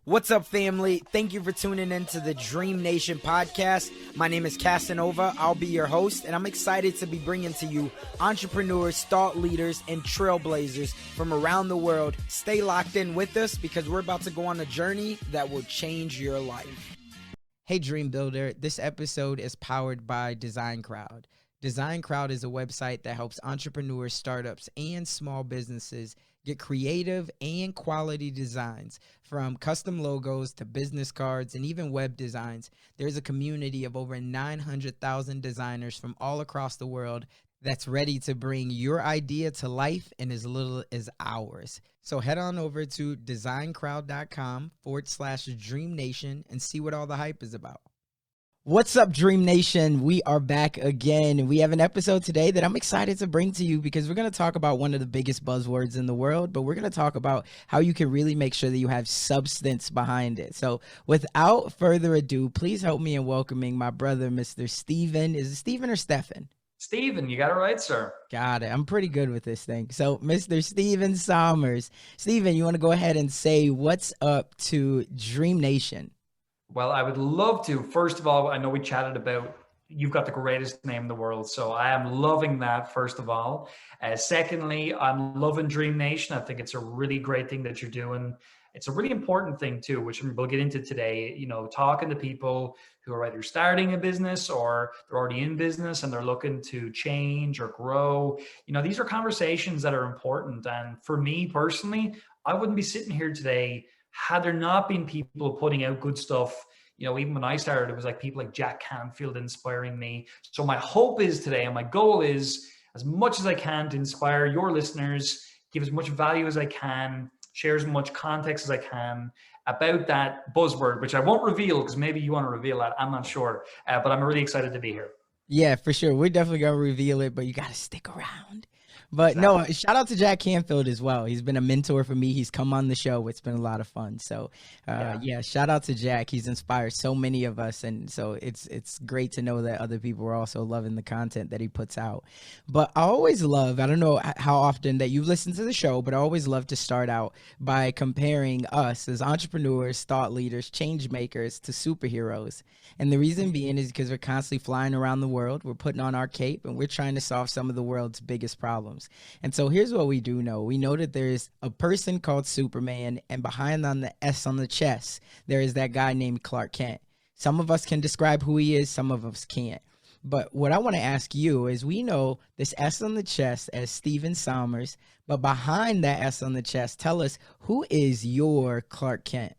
What's up, family? Thank you for tuning in to the DreamNation podcast. My name is Casanova. I'll be your host, and I'm excited to be bringing to you entrepreneurs, thought leaders, and trailblazers from around the world. Stay locked in with us because we're about to go on a journey that will change your life. Hey, Dream Builder. This episode is powered by Design Crowd. Design Crowd is a website that helps entrepreneurs, startups, and small businesses get creative and quality designs. From custom logos to business cards and even web designs, there's a community of over 900,000 designers from all across the world that's ready to bring your idea to life in as little as hours. So head on over to designcrowd.com/DreamNation and see what all the hype is about. What's up, Dream Nation? We are back again, and we have an episode today that I'm excited to bring to you because we're going to talk about one of the biggest buzzwords in the world, but we're going to talk about how you can really make sure that you have substance behind it. So without further ado, please help me in welcoming my brother, Mr. Steven. Is it Steven or Stefan? Steven, you got it right, sir. Got it. I'm pretty good with this thing. So Mr. Steven Sommers. Steven, you want to go ahead and say what's up to Dream Nation? Well, I would love to. First of all, I know we chatted about you've got the greatest name in the world, so I am loving that, first of all. Secondly, I'm loving DreamNation. I think it's a really great thing that you're doing. It's a really important thing, too, which we'll get into today, talking to people who are either starting a business or they're already in business and they're looking to change or grow. These are conversations that are important. And for me personally, I wouldn't be sitting here today had there not been people putting out good stuff. Even when I started, it was like people like Jack Canfield inspiring me. So my hope is today, and my goal is as much as I can to inspire your listeners, give as much value as I can, share as much context as I can about that buzzword, which I won't reveal because maybe you want to reveal that. I'm not sure, but I'm really excited to be here. Yeah, for sure. We're definitely going to reveal it, but you got to stick around. But no, shout out to Jack Canfield as well. He's been a mentor for me. He's come on the show. It's been a lot of fun. So yeah, shout out to Jack. He's inspired so many of us. And so it's great to know that other people are also loving the content that he puts out. But I always love, I don't know how often that you listen to the show, but I always love to start out by comparing us as entrepreneurs, thought leaders, change makers to superheroes. And the reason being is because we're constantly flying around the world. We're putting on our cape and we're trying to solve some of the world's biggest problems. And so here's what we do know. We know that there's a person called Superman, and behind on the S on the chest, there is that guy named Clark Kent. Some of us can describe who he is, some of us can't. But what I want to ask you is, we know this S on the chest as Steven Sommers, but behind that S on the chest, tell us, who is your Clark Kent?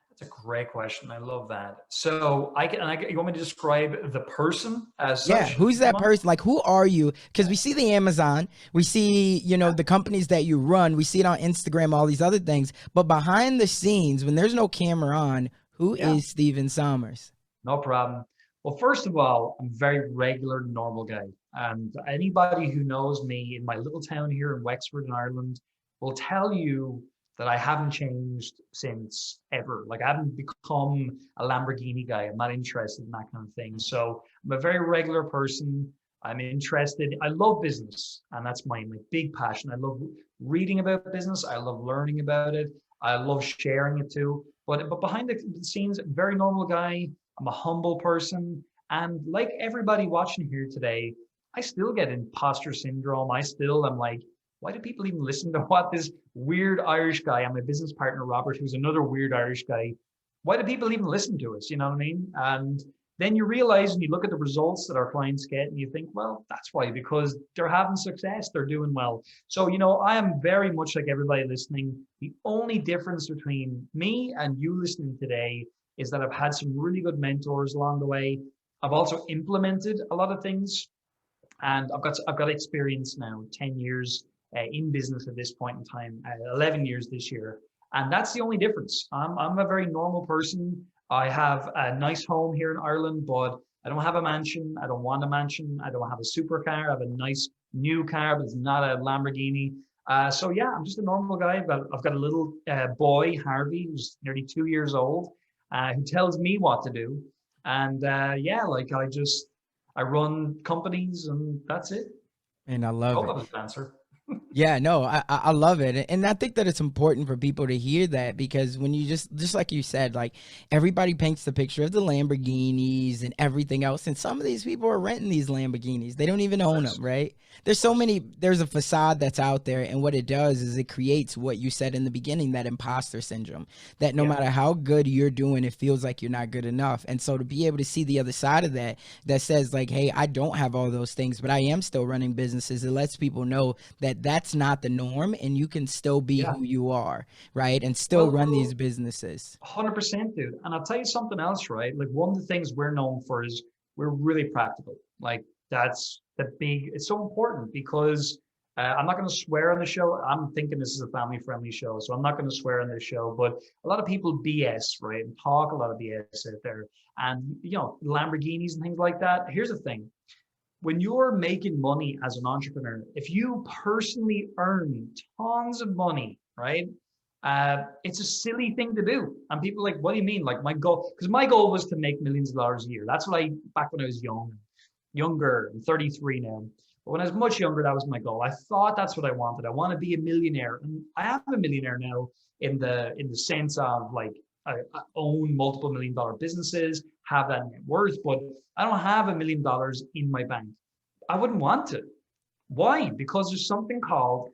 That's a great question. I love that. So you want me to describe the person as such? Yeah, who's that person? Like, who are you? Because we see the Amazon, we see, the companies that you run, we see it on Instagram, all these other things. But behind the scenes, when there's no camera on, who is Steven Sommers? No problem. Well, first of all, I'm a very regular, normal guy. And anybody who knows me in my little town here in Wexford in Ireland will tell you that I haven't changed since ever. Like, I haven't become a Lamborghini guy. I'm not interested in that kind of thing. So I'm a very regular person. I'm interested. I love business, and that's my big passion. I love reading about business. I love learning about it. I love sharing it too. But behind the scenes, very normal guy. I'm a humble person. And like everybody watching here today, I still get imposter syndrome. I still am like, why do people even listen to what this weird Irish guy, and my business partner, Robert, who's another weird Irish guy, why do people even listen to us? You know what I mean? And then you realize, and you look at the results that our clients get, and you think, well, that's why, because they're having success, they're doing well. So, I am very much like everybody listening. The only difference between me and you listening today is that I've had some really good mentors along the way. I've also implemented a lot of things, and I've got experience now, 10 years in business at this point in time, 11 years this year. And that's the only difference. I'm a very normal person. I have a nice home here in Ireland, but I don't have a mansion. I don't want a mansion. I don't have a supercar. I have a nice new car, but it's not a Lamborghini. So yeah, I'm just a normal guy. I've got a little boy, Harvey, who's nearly 2 years old, who tells me what to do. And I run companies, and that's it. And I love hope it. that was an answer. Yeah, no, I love it. And I think that it's important for people to hear that, because when you just like you said, like everybody paints the picture of the Lamborghinis and everything else. And some of these people are renting these Lamborghinis. They don't even Of own course, them, right? There's of so course. many, there's a facade that's out there. And what it does is it creates what you said in the beginning, that imposter syndrome, that no Yeah, matter how good you're doing, it feels like you're not good enough. And so to be able to see the other side of that, that says like, hey, I don't have all those things, but I am still running businesses. It lets people know that that's not the norm, and you can still be yeah. who you are, right? And still Well, run these businesses. 100%, dude. And I'll tell you something else, right? Like one of the things we're known for is we're really practical. Like that's the big, it's so important because I'm not going to swear on the show. I'm thinking this is a family friendly show, so I'm not going to swear on this show, but a lot of people BS, right? And talk a lot of BS out there and, Lamborghinis and things like that. Here's the thing. When you're making money as an entrepreneur, if you personally earn tons of money, right? It's a silly thing to do. And people are like, what do you mean? Like my goal, because my goal was to make millions of dollars a year. That's what back when I was younger, I'm 33 now. But when I was much younger, that was my goal. I thought that's what I wanted. I want to be a millionaire. And I am a millionaire now in the sense of like I own multiple $1 million businesses, have that net worth, but I don't have $1 million in my bank. I wouldn't want to. Why? Because there's something called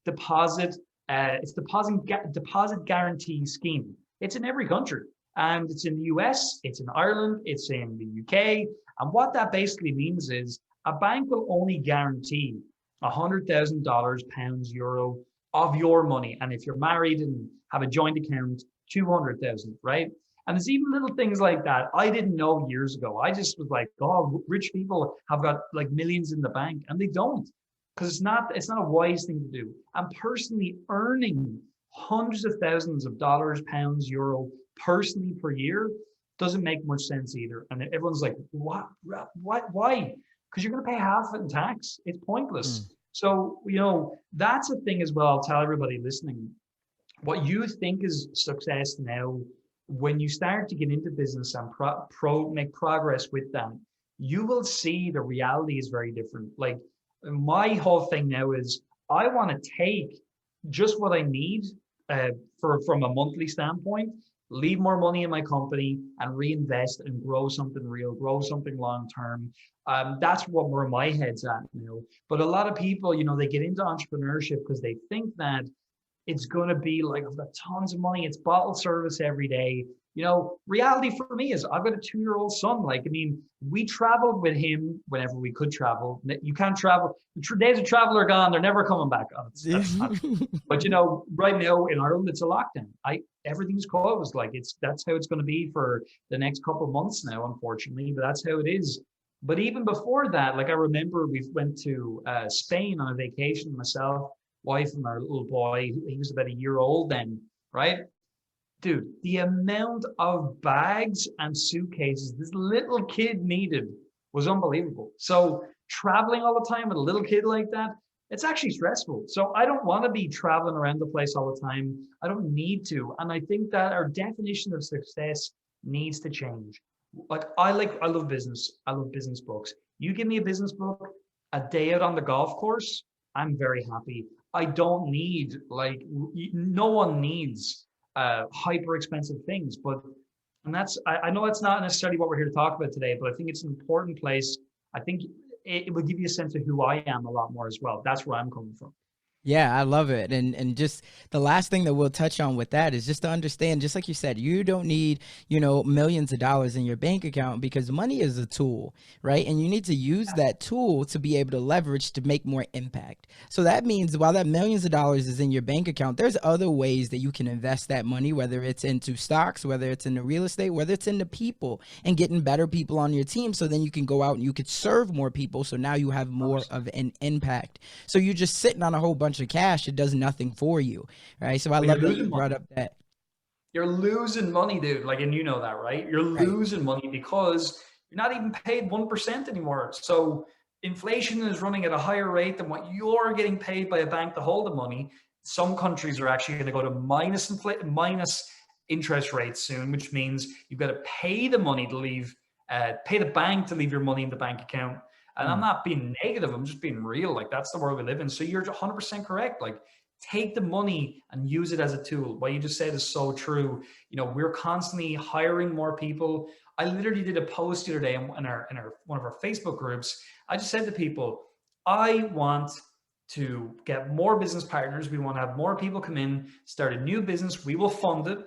deposit. It's deposit guarantee scheme. It's in every country, and it's in the US, it's in Ireland, it's in the UK. And what that basically means is a bank will only guarantee $100,000, pounds, euro of your money. And if you're married and have a joint account, 200,000, right? And there's even little things like that I didn't know years ago. I just was like, oh, rich people have got like millions in the bank, and they don't, because it's not a wise thing to do. And personally earning hundreds of thousands of dollars, pounds, euro personally per year doesn't make much sense either. And everyone's like, what? Why? Because you're going to pay half of it in tax. It's Mm. pointless. So, that's a thing as well. I'll tell everybody listening, what you think is success now, when you start to get into business and make progress with them, you will see the reality is very different. Like my whole thing now is I want to take just what I need uh, from a monthly standpoint, leave more money in my company and reinvest and grow something real, grow something long term. That's where my head's at now. But a lot of people, they get into entrepreneurship because they think that it's going to be like, I've got tons of money. It's bottle service every day. Reality for me is I've got a 2-year-old son. Like, I mean, we traveled with him whenever we could travel. You can't travel. The days of travel are gone. They're never coming back. Oh, that's not true. But right now in Ireland, it's a lockdown. Everything's closed. Like that's how it's going to be for the next couple of months now, unfortunately. But that's how it is. But even before that, like I remember we went to Spain on a vacation, myself, wife, and our little boy. He was about a year old then, right? Dude, the amount of bags and suitcases this little kid needed was unbelievable. So traveling all the time with a little kid like that, it's actually stressful. So I don't want to be traveling around the place all the time. I don't need to. And I think that our definition of success needs to change. I love business. I love business books. You give me a business book, a day out on the golf course, I'm very happy. I don't need no one needs hyper expensive things, and I know that's not necessarily what we're here to talk about today, but I think it's an important place. I think it will give you a sense of who I am a lot more as well. That's where I'm coming from. Yeah, I love it. And just the last thing that we'll touch on with that is just to understand, just like you said, you don't need, millions of dollars in your bank account, because money is a tool, right? And you need to use that tool to be able to leverage to make more impact. So that means while that millions of dollars is in your bank account, there's other ways that you can invest that money, whether it's into stocks, whether it's into real estate, whether it's into people and getting better people on your team. So then you can go out and you could serve more people. So now you have more of an impact. So you're just sitting on a whole bunch of cash, it does nothing for you, right? So I But you're love that you losing brought money. up that. You're losing money, dude. Like, and you know that, right? You're Right. losing money because you're not even paid 1% anymore. So inflation is running at a higher rate than what you're getting paid by a bank to hold the money. Some countries are actually going to go to minus interest rates soon, which means you've got to pay the money to leave, pay the bank to leave your money in the bank account. And I'm Mm. not being negative. I'm just being real. Like that's the world we live in. So you're 100% correct. Like take the money and use it as a tool. What you just said is so true. You know, we're constantly hiring more people. I literally did a post the other day in our one of our Facebook groups. I just said to people, I want to get more business partners. We want to have more people come in, start a new business. We will fund it.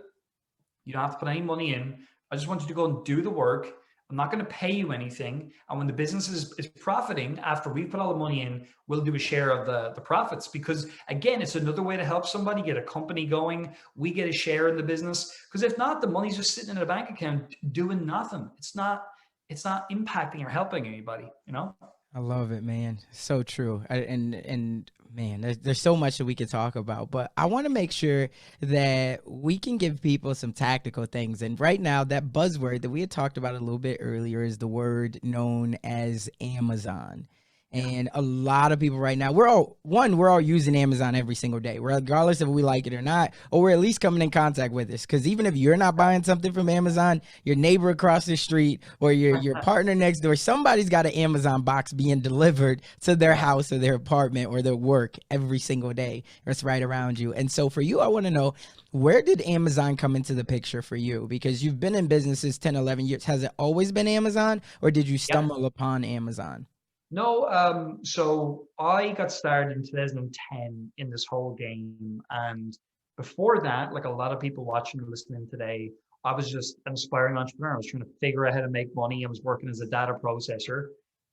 You don't have to put any money in. I just want you to go and do the work. I'm not going to pay you anything. And when the business is profiting, after we put all the money in, we'll do a share of the profits. Because again, it's another way to help somebody get a company going. We get a share in the business. Because if not, the money's just sitting in a bank account doing nothing. It's not impacting or helping anybody, you know? I love it, man. So true. And man, there's so much that we could talk about, but I want to make sure that we can give people some tactical things. And right now, that buzzword that we had talked about a little bit earlier is the word known as Amazon. Yeah. And a lot of people right now, we're all using Amazon every single day, regardless if we like it or not, or we're at least coming in contact with this. Because even if you're not buying something from Amazon, your neighbor across the street or your partner next door, somebody's got an Amazon box being delivered to their Yeah. house or their apartment or their work every single day. It's right around you. And so for you, I want to know, where did Amazon come into the picture for you? Because you've been in businesses 10, 11 years. Has it always been Amazon, or did you Yeah. stumble upon Amazon? No, so I got started in 2010 in this whole game. And before that, like a lot of people watching and listening today, I was just an aspiring entrepreneur. I was trying to figure out how to make money. I was working as a data processor.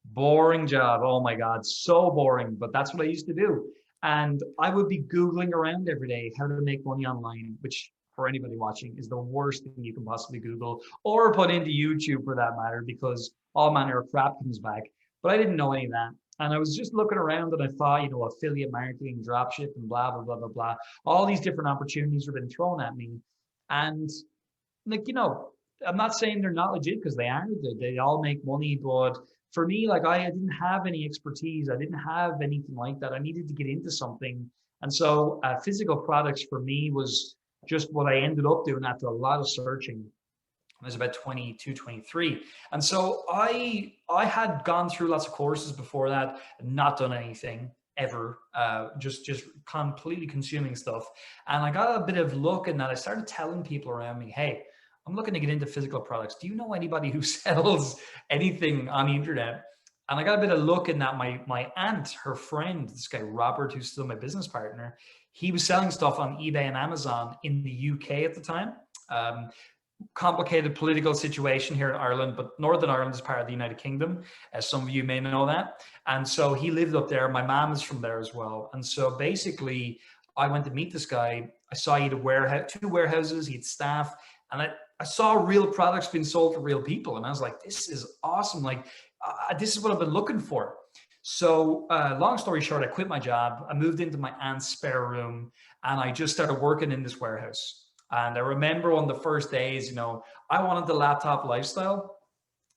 Boring job. Oh my God, so boring. But that's what I used to do. And I would be Googling around every day how to make money online, which for anybody watching is the worst thing you can possibly Google or put into YouTube for that matter, because all manner of crap comes back. But I didn't know any of that. And I was just looking around and I thought, affiliate marketing, dropshipping, blah, blah, blah, blah, blah. All these different opportunities were being thrown at me. And like, I'm not saying they're not legit because they are. They all make money. But for me, like I didn't have any expertise. I didn't have anything like that. I needed to get into something. And so physical products for me was just what I ended up doing after a lot of searching. I was about 22, 23. And so I had gone through lots of courses before that, and not done anything ever, just completely consuming stuff. And I got a bit of look in that. I started telling people around me, hey, I'm looking to get into physical products. Do you know anybody who sells anything on the internet? And I got a bit of look in that. My aunt, her friend, this guy Robert, who's still my business partner, he was selling stuff on eBay and Amazon in the UK at the time. Complicated political situation here in Ireland, but Northern Ireland is part of the United Kingdom, as some of you may know that. And so he lived up there. My mom is from there as well. And so basically, I went to meet this guy. I saw he had a warehouse, two warehouses, he had staff, and I saw real products being sold to real people. And I was like, this is awesome. Like, this is what I've been looking for. So long story short, I quit my job. I moved into my aunt's spare room and I just started working in this warehouse. And I remember on the first days, I wanted the laptop lifestyle,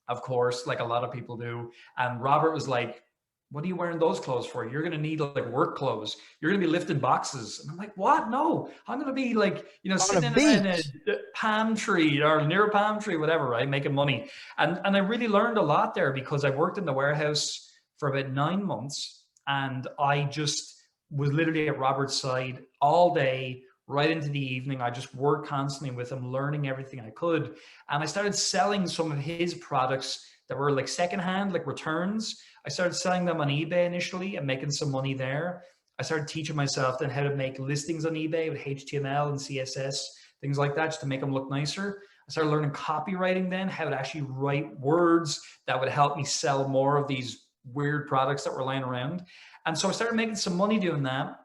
of course, like a lot of people do. And Robert was like, what are you wearing those clothes for? You're going to need like work clothes. You're going to be lifting boxes. And I'm like, what? No, I'm going to be like, On a sitting in a beach. palm tree or near a palm tree, whatever, right? Making money. And I really learned a lot there because I worked in the warehouse for about 9 months. And I just was literally at Robert's side all day, right into the evening. I just worked constantly with him, learning everything I could. And I started selling some of his products that were like secondhand, like returns. I started selling them on eBay initially and making some money there. I started teaching myself then how to make listings on eBay with HTML and CSS, things like that, just to make them look nicer. I started learning copywriting then, how to actually write words that would help me sell more of these weird products that were lying around. And so I started making some money doing that,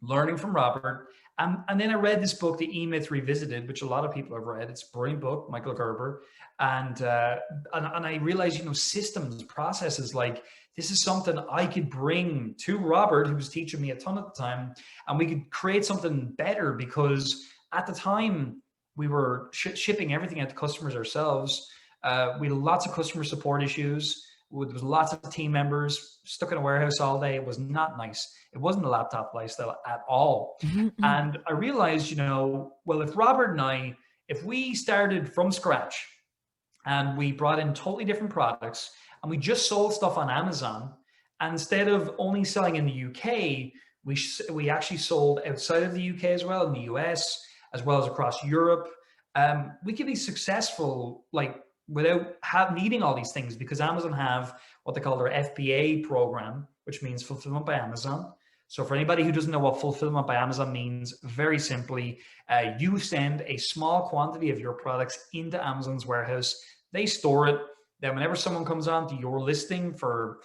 learning from Robert. And then I read this book, The E-Myth Revisited, which a lot of people have read. It's a brilliant book, Michael Gerber. And I realized, systems, processes, like this is something I could bring to Robert, who was teaching me a ton at the time, and we could create something better because at the time we were shipping everything out to customers ourselves. We had lots of customer support issues. There was lots of team members stuck in a warehouse all day. It was not nice. It wasn't a laptop lifestyle at all. And I realized, well, if Robert and I, if we started from scratch and we brought in totally different products and we just sold stuff on Amazon. And instead of only selling in the UK, we actually sold outside of the UK as well, in the US, as well as across Europe. We can be successful like without needing all these things, because Amazon have what they call their FBA program, which means fulfillment by Amazon. So for anybody who doesn't know what fulfillment by Amazon means, very simply, you send a small quantity of your products into Amazon's warehouse. They store it. Then whenever someone comes on to your listing for,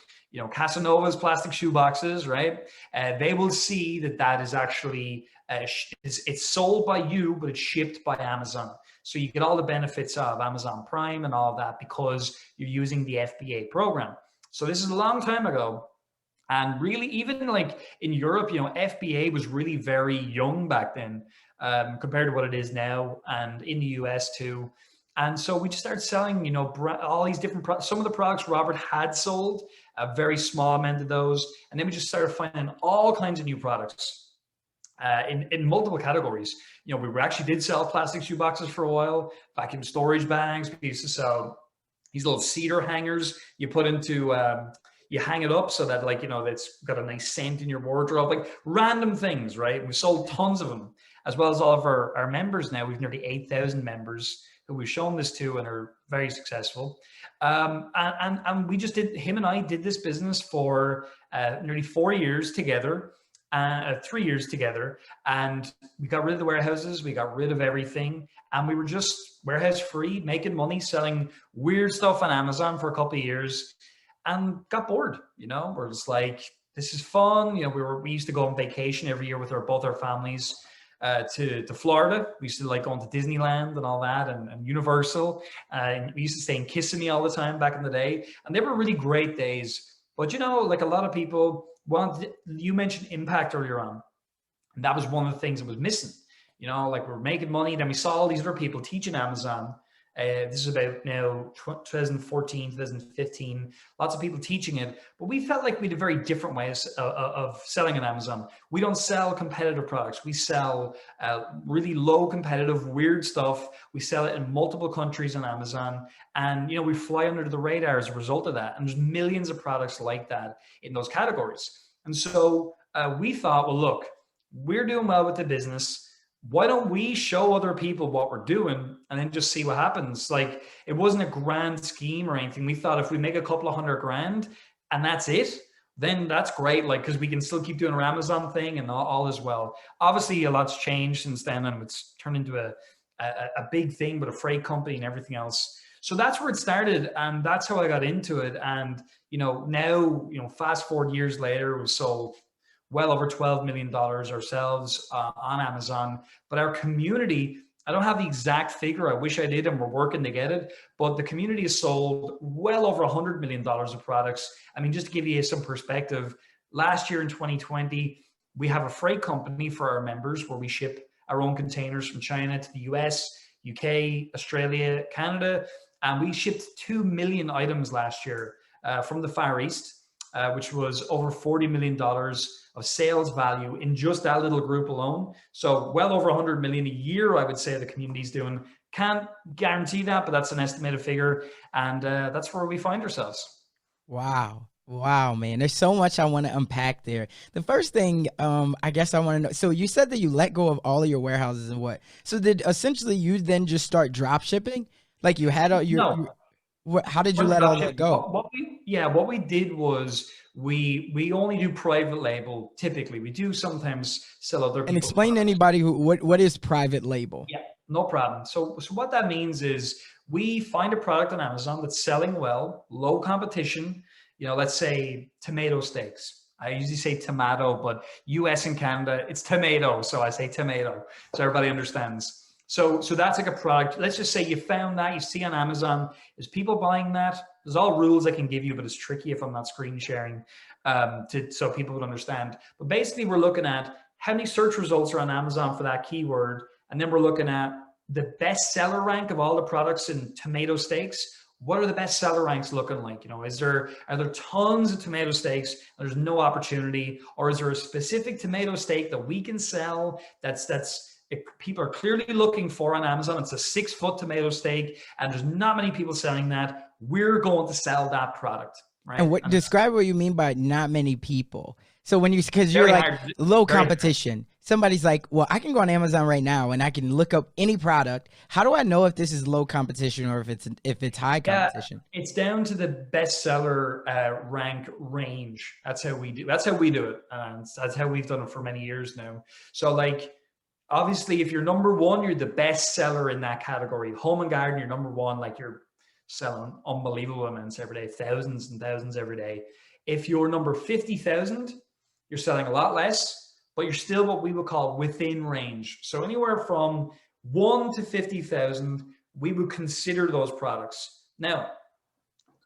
Casanova's plastic shoe boxes, right? They will see that is actually, it's sold by you, but it's shipped by Amazon. So you get all the benefits of Amazon Prime and all of that because you're using the FBA program. So this is a long time ago. And really, even like in Europe, FBA was really very young back then compared to what it is now, and in the US too. And so we just started selling, all these different products. Some of the products Robert had sold, a very small amount of those. And then we just started finding all kinds of new products in multiple categories. We actually did sell plastic shoe boxes for a while, vacuum storage bags. We used to sell these little cedar hangers you put into, you hang it up so that it's got a nice scent in your wardrobe, like random things, right? We sold tons of them, as well as all of our members now. We've nearly 8,000 members who we've shown this to and are very successful. And we just him and I did this business for nearly 4 years together, 3 years together. And we got rid of the warehouses, we got rid of everything. And we were just warehouse free, making money, selling weird stuff on Amazon for a couple of years. And got bored, we're just like, this is fun. We used to go on vacation every year with both our families to Florida. We used to like going to Disneyland and all that, and Universal. And we used to stay in Kissimmee all the time back in the day. And they were really great days. But like a lot of people you mentioned impact earlier on. And that was one of the things that was missing. Like we're making money. Then we saw all these other people teaching Amazon. This is about now 2014, 2015, lots of people teaching it, but we felt like we had a very different way of selling on Amazon. We don't sell competitive products. We sell really low competitive, weird stuff. We sell it in multiple countries on Amazon, and we fly under the radar as a result of that. And there's millions of products like that in those categories. And so we thought, well, look, we're doing well with the business. Why don't we show other people what we're doing and then just see what happens? Like, it wasn't a grand scheme or anything. We thought if we make a couple of $100,000 and that's it, then that's great. Like, because we can still keep doing our Amazon thing and all as well. Obviously, a lot's changed since then, and it's turned into a big thing with a freight company and everything else. So that's where it started, and that's how I got into it. And now fast forward years later, we've sold well over $12 million ourselves on Amazon. But our community, I don't have the exact figure. I wish I did, and we're working to get it. But the community has sold well over $100 million of products. I mean, just to give you some perspective, last year in 2020, we have a freight company for our members where we ship our own containers from China to the US, UK, Australia, Canada. And we shipped 2 million items last year from the Far East, which was over $40 million of sales value in just that little group alone. So well over 100 million a year, I would say the community's doing. Can't guarantee that, but that's an estimated figure. And that's where we find ourselves. Wow. Wow, man. There's so much I want to unpack there. The first thing, I guess I want to know, so you said that you let go of all of your warehouses and what? So did essentially you then just start drop shipping? Like you had how did you let all that go? What we did was we only do private label. Typically, we do sometimes sell other people. And explain to anybody what is private label. Yeah, no problem. So what that means is we find a product on Amazon that's selling well, low competition. Let's say tomato steaks. I usually say tomato, but US and Canada, it's tomato. So I say tomato, so everybody understands. So that's like a product. Let's just say you found that, you see on Amazon, is people buying that? There's all rules I can give you, but it's tricky if I'm not screen sharing so people would understand. But basically we're looking at how many search results are on Amazon for that keyword. And then we're looking at the bestseller rank of all the products in tomato steaks. What are the bestseller ranks looking like? Are there tons of tomato steaks and there's no opportunity? Or is there a specific tomato steak that we can sell that's people are clearly looking for on Amazon. It's a 6-foot tomato steak, and there's not many people selling that. We're going to sell that product, And right? what, And it's describe what you mean by not many people. So when you, because you're very like hard. low Very hard. competition, somebody's like, well, I can go on Amazon right now and I can look up any product. How do I know if this is low competition or if it's high Yeah, competition? it's down to the bestseller rank range. That's how we do. That's how we do it, and that's how we've done it for many years now. So, like, obviously, if you're number one, you're the best seller in that category. Home and garden, you're number one. Like, you're selling unbelievable amounts every day, thousands and thousands every day. If you're number 50,000, you're selling a lot less, but you're still what we would call within range. So anywhere from 1 to 50,000, we would consider those products. Now,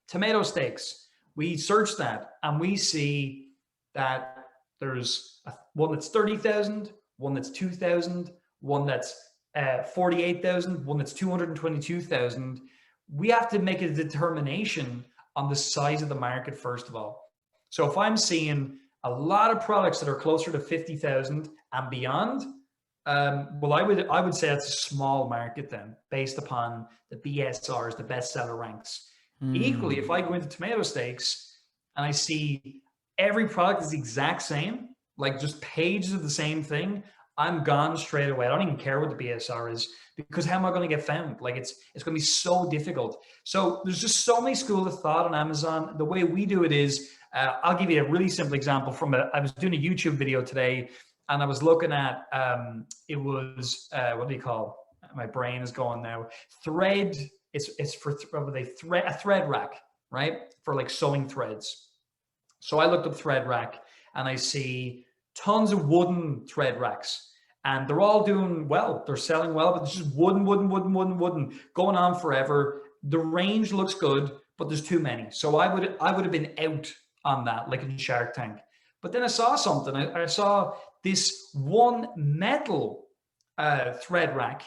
tomato steaks, we search that and we see that there's one that's 30,000, one that's 2,000, one that's 48,000, one that's 222,000. We have to make a determination on the size of the market, first of all. So if I'm seeing a lot of products that are closer to 50,000 and beyond, well, I would say it's a small market then, based upon the BSRs, the bestseller ranks. Equally, if I go into tomato steaks and I see every product is the exact same, like just pages of the same thing, I'm gone straight away. I don't even care what the BSR is, because how am I going to get found? Like, it's going to be so difficult. So there's just so many schools of thought on Amazon. The way we do it is, I'll give you a really simple example from I was doing a YouTube video today, and I was looking at, it was, what do you call, my brain is going now, thread. It's for a thread rack, right? For like sewing threads. So I looked up thread rack and I see tons of wooden thread racks, and they're all doing well. They're selling well, but it's just wooden, going on forever. The range looks good, but there's too many. So I would have been out on that, like in Shark Tank. But then I saw something. I saw this one metal thread rack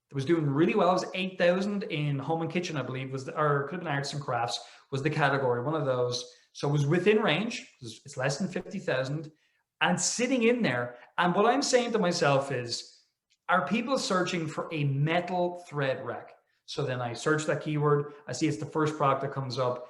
that was doing really well. It was 8,000 in home and kitchen, I believe, or could have been arts and crafts was the category, one of those. So it was within range. It's less than 50,000 and sitting in there. And what I'm saying to myself is, are people searching for a metal thread rack? So then I search that keyword. I see it's the first product that comes up.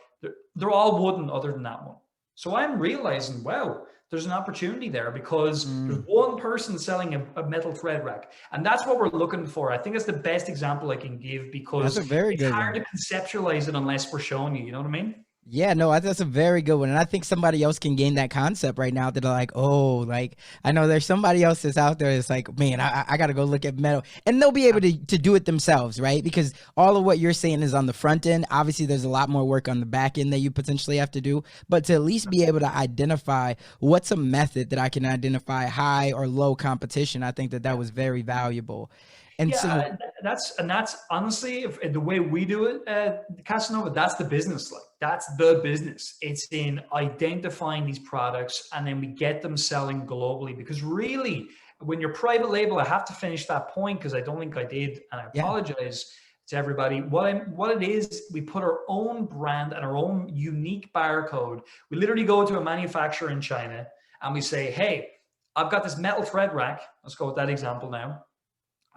They're all wooden other than that one. So I'm realizing, wow, there's an opportunity there, because there's one person selling a metal thread rack. And that's what we're looking for. I think that's the best example I can give, because it's hard to conceptualize it unless we're showing you, you know what I mean? Yeah, no, that's a very good one. And I think somebody else can gain that concept right now that are like, oh, like, I know there's somebody else that's out there that's like, man, I got to go look at metal. And they'll be able to do it themselves, right? Because all of what you're saying is on the front end. Obviously, there's a lot more work on the back end that you potentially have to do. But to at least be able to identify what's a method that I can identify high or low competition, I think that was very valuable. And yeah, that's honestly, the way we do it, Casanova, that's the business. Like, that's the business. It's in identifying these products, and then we get them selling globally. Because really, when you're private label, I have to finish that point because I don't think I did, and I apologize to everybody. What it is, we put our own brand and our own unique barcode. We literally go to a manufacturer in China and we say, hey, I've got this metal thread rack. Let's go with that example now.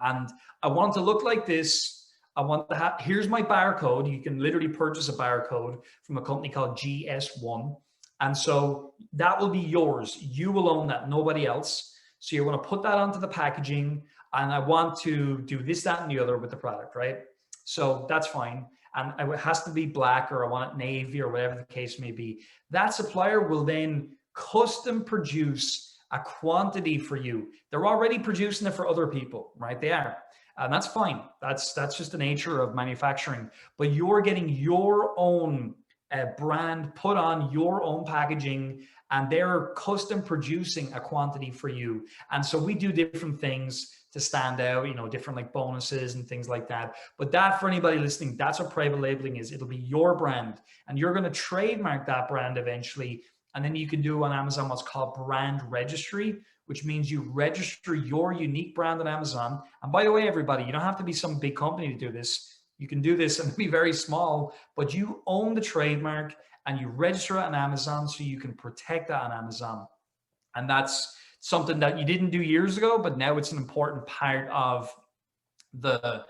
And I want it to look like this. I want to have, here's my barcode. You can literally purchase a barcode from a company called GS1. And so that will be yours. You will own that, nobody else. So you're going to put that onto the packaging, and I want to do this, that, and the other with the product, right? So that's fine. And it has to be black, or I want it navy, or whatever the case may be. That supplier will then custom produce a quantity for you. They're already producing it for other people, right? They are. And that's fine. That's just the nature of manufacturing. But you're getting your own brand put on your own packaging, and they're custom producing a quantity for you. And so we do different things to stand out, you know, different like bonuses and things like that. But that, for anybody listening, that's what private labeling is. It'll be your brand, and you're going to trademark that brand eventually. And then you can do on Amazon what's called brand registry, which means you register your unique brand on Amazon. And by the way, everybody, you don't have to be some big company to do this. You can do this and be very small, but you own the trademark and you register it on Amazon so you can protect that on Amazon. And that's something that you didn't do years ago, but now it's an important part of the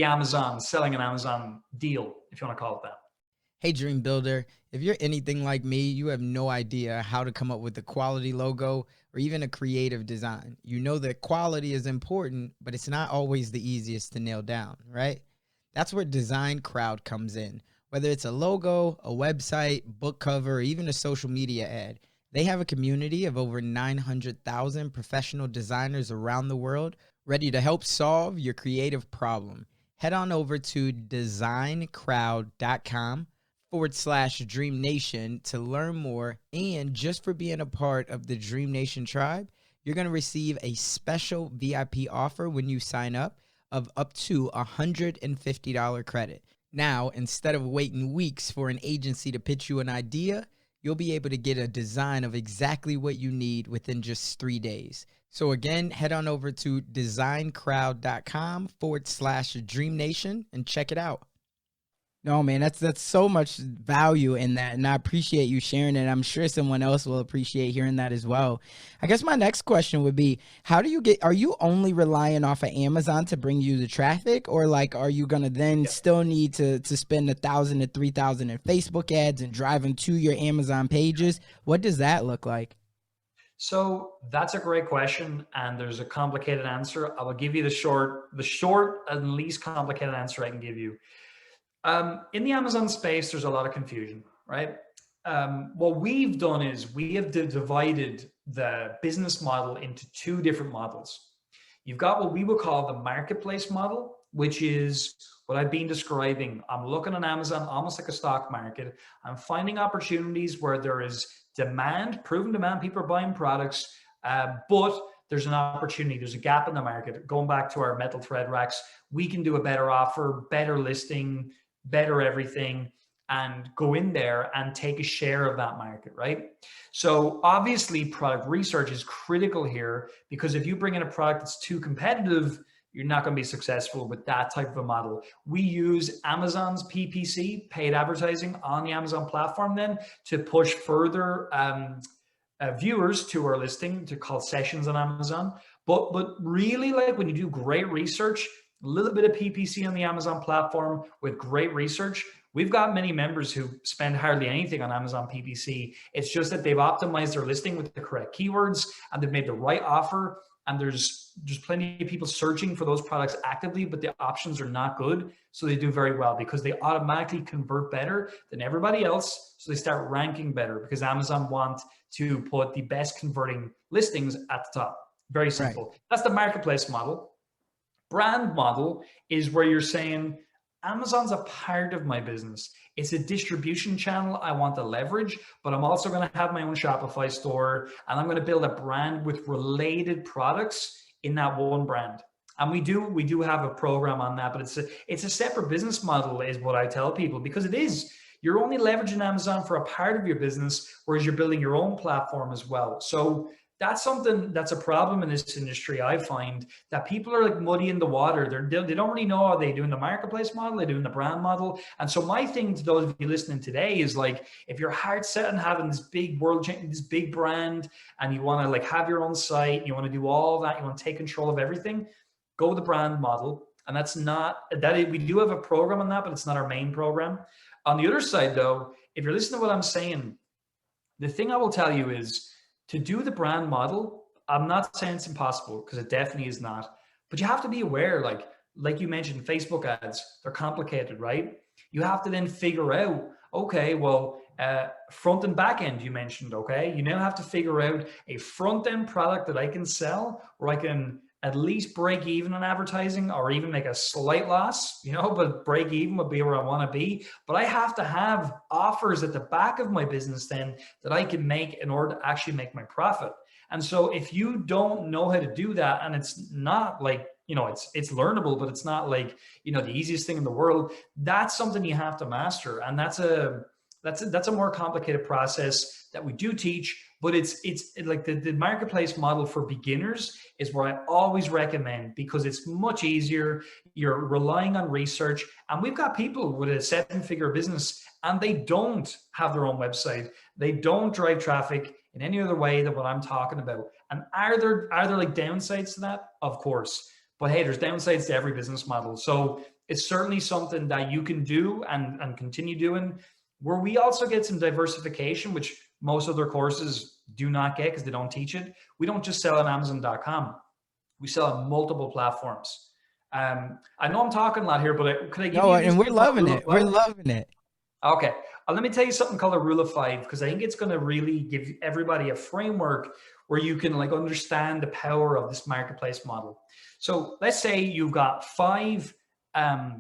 Amazon, selling an Amazon deal, if you want to call it that. Hey, Dream Builder, if you're anything like me, you have no idea how to come up with a quality logo or even a creative design. You know that quality is important, but it's not always the easiest to nail down, right? That's where Design Crowd comes in. Whether it's a logo, a website, book cover, or even a social media ad, they have a community of over 900,000 professional designers around the world ready to help solve your creative problem. Head on over to designcrowd.com/DreamNation to learn more. And just for being a part of the DreamNation tribe, you're going to receive a special VIP offer when you sign up to $150 credit. Now, instead of waiting weeks for an agency to pitch you an idea, you'll be able to get a design of exactly what you need within just 3 days. So again, head on over to designcrowd.com/DreamNation and check it out. No, man, that's so much value in that, and I appreciate you sharing it. I'm sure someone else will appreciate hearing that as well. I guess my next question would be, are you only relying off of Amazon to bring you the traffic, or like, are you gonna then still need to spend 1,000 to 3,000 in Facebook ads and drive them to your Amazon pages? What does that look like? So that's a great question, and there's a complicated answer. I will give you the short and least complicated answer I can give you. In the Amazon space, there's a lot of confusion, right? What we've done is we have divided the business model into two different models. You've got what we would call the marketplace model, which is what I've been describing. I'm looking on Amazon almost like a stock market. I'm finding opportunities where there is demand, proven demand, people are buying products, but there's an opportunity, there's a gap in the market. Going back to our metal thread racks, we can do a better offer, better listing, better everything, and go in there and take a share of that market, right? So obviously product research is critical here, because if you bring in a product that's too competitive, you're not going to be successful with that type of a model. We use Amazon's PPC, paid advertising, on the Amazon platform then to push further viewers to our listing, to call sessions on Amazon. But really, like, when you do great research, a little bit of PPC on the Amazon platform with great research, we've got many members who spend hardly anything on Amazon PPC. It's just that they've optimized their listing with the correct keywords and they've made the right offer. And there's plenty of people searching for those products actively, but the options are not good. So they do very well because they automatically convert better than everybody else. So they start ranking better because Amazon want to put the best converting listings at the top. Very simple. Right. That's the marketplace model. Brand model is where you're saying, Amazon's a part of my business. It's a distribution channel I want to leverage, but I'm also going to have my own Shopify store, and I'm going to build a brand with related products in that one brand. And we do have a program on that, but it's a separate business model is what I tell people, because it is. You're only leveraging Amazon for a part of your business, whereas you're building your own platform as well. So that's something that's a problem in this industry. I find that people are like muddy in the water. They don't really know, are they doing the marketplace model, they're doing the brand model. And so my thing to those of you listening today is, like, if you're hard set on having this big world change, this big brand, and you want to like have your own site, you want to do all that, you want to take control of everything, go with the brand model. And that's not that we do have a program on that, but it's not our main program. On the other side though, if you're listening to what I'm saying, the thing I will tell you is, to do the brand model, I'm not saying it's impossible, because it definitely is not, but you have to be aware, like you mentioned, Facebook ads, they're complicated, right? You have to then figure out, okay, well, front and back end you mentioned, okay? You now have to figure out a front end product that I can sell, or I can at least break even on advertising, or even make a slight loss, but break even would be where I want to be. But I have to have offers at the back of my business then that I can make in order to actually make my profit. And so if you don't know how to do that, and it's not like, it's learnable, but it's not like, the easiest thing in the world, that's something you have to master. And that's a more complicated process that we do teach, but it's like the marketplace model for beginners is where I always recommend, because it's much easier. You're relying on research, and we've got people with a 7-figure business and they don't have their own website. They don't drive traffic in any other way than what I'm talking about. And are there like downsides to that? Of course. But hey, there's downsides to every business model. So it's certainly something that you can do and continue doing. Where we also get some diversification, which most other courses do not get because they don't teach it. We don't just sell on Amazon.com. We sell on multiple platforms. I know I'm talking a lot here, but could I give No, you this and we're thing called loving Rule it. of We're Five? loving it. Okay. Let me tell you something called a rule of five, because I think it's going to really give everybody a framework where you can like understand the power of this marketplace model. So let's say you've got five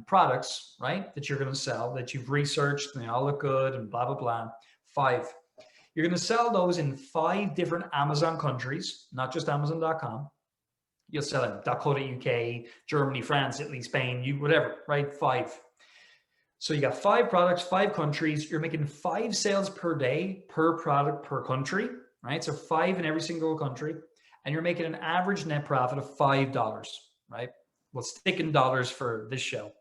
products, right, that you're going to sell that you've researched and they all look good and blah, blah, blah. Five. You're going to sell those in 5 different Amazon countries, not just Amazon.com. You'll sell in .co.uk, Germany, France, Italy, Spain, you whatever, right? 5. So you got 5 products, 5 countries. You're making 5 sales per day, per product, per country, right? So 5 in every single country. And you're making an average net profit of $5, right? We'll stick in dollars for this show.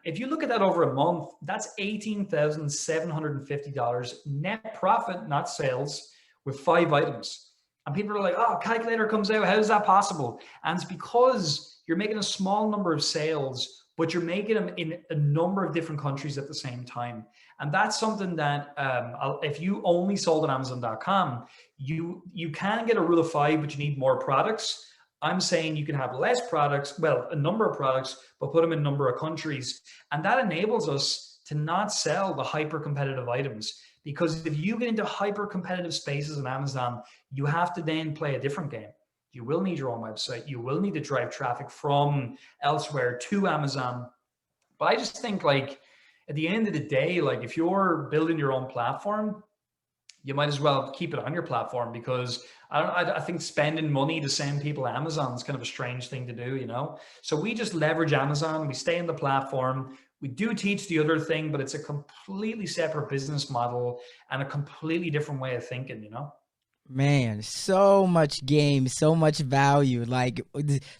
If you look at that over a month, that's $18,750 net profit, not sales, with 5 items. And people are like, oh, calculator comes out. How is that possible? And it's because you're making a small number of sales, but you're making them in a number of different countries at the same time. And that's something that if you only sold on Amazon.com, you can get a rule of 5, but you need more products. I'm saying you can have less products, well, a number of products, but put them in a number of countries. And that enables us to not sell the hyper competitive items. Because if you get into hyper competitive spaces on Amazon, you have to then play a different game. You will need your own website. You will need to drive traffic from elsewhere to Amazon. But I just think like at the end of the day, like if you're building your own platform, you might as well keep it on your platform, because I think spending money to send people Amazon is kind of a strange thing to do, you know? So we just leverage Amazon. We stay in the platform. We do teach the other thing, but it's a completely separate business model and a completely different way of thinking, you know? Man, so much game, so much value. Like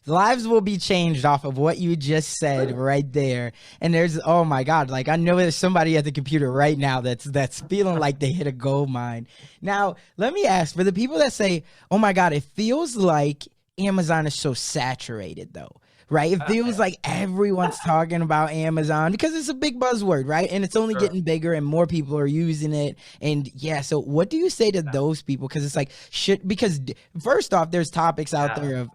lives will be changed off of what you just said right there. And there's, oh my God, like I know there's somebody at the computer right now that's feeling like they hit a gold mine. Now, let me ask for the people that say, oh my God, it feels like Amazon is so saturated though. Right. It feels like everyone's talking about Amazon because it's a big buzzword, right? And it's only Sure. getting bigger and more people are using it. And yeah, so what do you say to those people? Because it's like, because first off, there's topics out there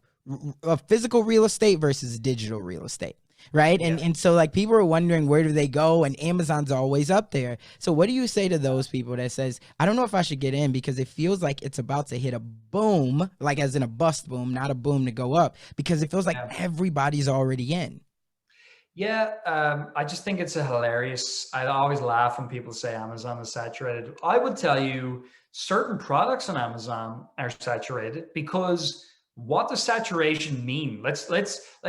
of physical real estate versus digital real estate. Right. And so like people are wondering, where do they go? And Amazon's always up there. So what do you say to those people that says, I don't know if I should get in because it feels like it's about to hit a boom, like as in a bust boom, not a boom to go up, because it feels like everybody's already in. Yeah, I just think it's a hilarious. I always laugh when people say Amazon is saturated. I would tell you certain products on Amazon are saturated, because what does saturation mean? Let's